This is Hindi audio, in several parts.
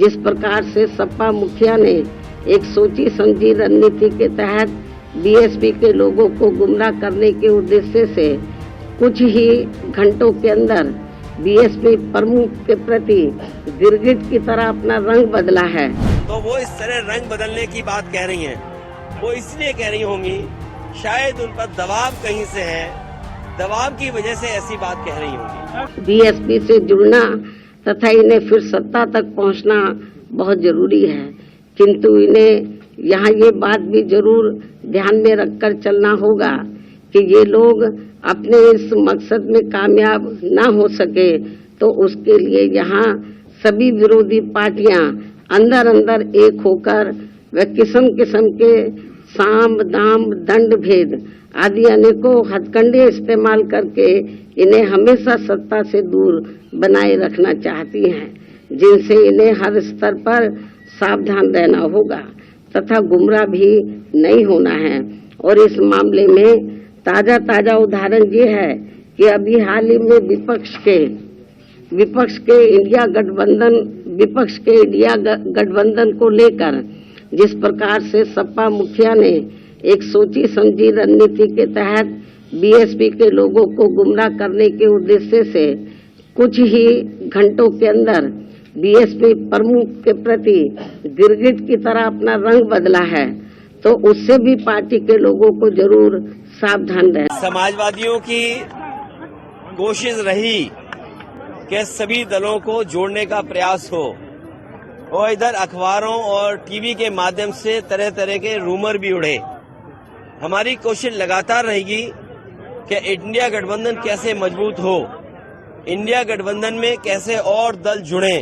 जिस प्रकार से सपा मुखिया ने एक सोची समझी रणनीति के तहत बीएसपी के लोगों को गुमराह करने के उद्देश्य से कुछ ही घंटों के अंदर बीएसपी प्रमुख के प्रति गिरगिट की तरह अपना रंग बदला है। तो वो इस तरह रंग बदलने की बात कह रही हैं। वो इसलिए कह रही होंगी, शायद उन पर दबाव कहीं से है, दबाव की वजह से ऐसी बात कह रही होंगी। बीएसपी से जुड़ना तथा इन्हें फिर सत्ता तक पहुंचना बहुत जरूरी है, किंतु इन्हें यहाँ ये बात भी जरूर ध्यान में रखकर चलना होगा कि ये लोग अपने इस मकसद में कामयाब ना हो सके तो उसके लिए यहाँ सभी विरोधी पार्टियां अंदर अंदर एक होकर व किस्म किस्म के साम दाम दंड भेद आदि अनेकों हथकंडे इस्तेमाल करके इन्हें हमेशा सत्ता से दूर बनाए रखना चाहती हैं, जिनसे इन्हें हर स्तर पर सावधान रहना होगा तथा गुमराह भी नहीं होना है। और इस मामले में ताजा उदाहरण ये है कि अभी हाल ही में विपक्ष के इंडिया गठबंधन को लेकर जिस प्रकार से सपा मुखिया ने एक सोची समझी रणनीति के तहत बीएसपी के लोगों को गुमराह करने के उद्देश्य से कुछ ही घंटों के अंदर बीएसपी प्रमुख के प्रति गिरगिट की तरह अपना रंग बदला है, तो उससे भी पार्टी के लोगों को जरूर सावधान रहना। समाजवादियों की कोशिश रही कि सभी दलों को जोड़ने का प्रयास हो और इधर अखबारों और टीवी के माध्यम से तरह तरह के रूमर भी उड़े। हमारी कोशिश लगातार रहेगी कि इंडिया गठबंधन कैसे मजबूत हो, इंडिया गठबंधन में कैसे और दल जुड़े।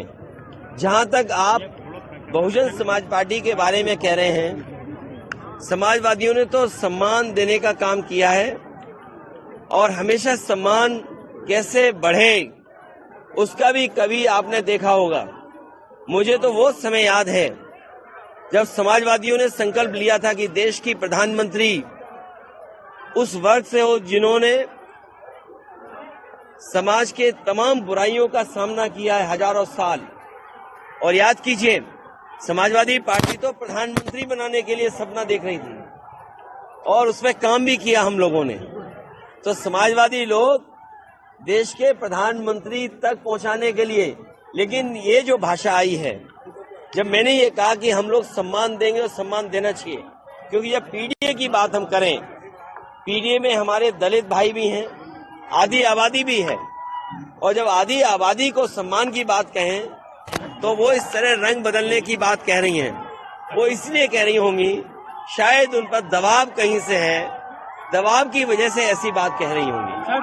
जहां तक आप बहुजन समाज पार्टी के बारे में कह रहे हैं, समाजवादियों ने तो सम्मान देने का काम किया है और हमेशा सम्मान कैसे बढ़े उसका भी कभी आपने देखा होगा। मुझे तो वो समय याद है जब समाजवादियों ने संकल्प लिया था कि देश की प्रधानमंत्री उस वर्ग से हो जिन्होंने समाज के तमाम बुराइयों का सामना किया है हजारों साल। और याद कीजिए, समाजवादी पार्टी तो प्रधानमंत्री बनाने के लिए सपना देख रही थी और उसमें काम भी किया हम लोगों ने। तो समाजवादी लोग देश के प्रधानमंत्री तक पहुंचाने के लिए, लेकिन ये जो भाषा आई है, जब मैंने ये कहा कि हम लोग सम्मान देंगे और सम्मान देना चाहिए, क्योंकि जब पीडीए की बात हम करें, पीडीए में हमारे दलित भाई भी हैं, आदि आबादी भी है, और जब आदि आबादी को सम्मान की बात कहें तो वो इस तरह रंग बदलने की बात कह रही हैं। वो इसलिए कह रही होंगी, शायद उन पर दबाव कहीं से है, दबाव की वजह से ऐसी बात कह रही होंगी।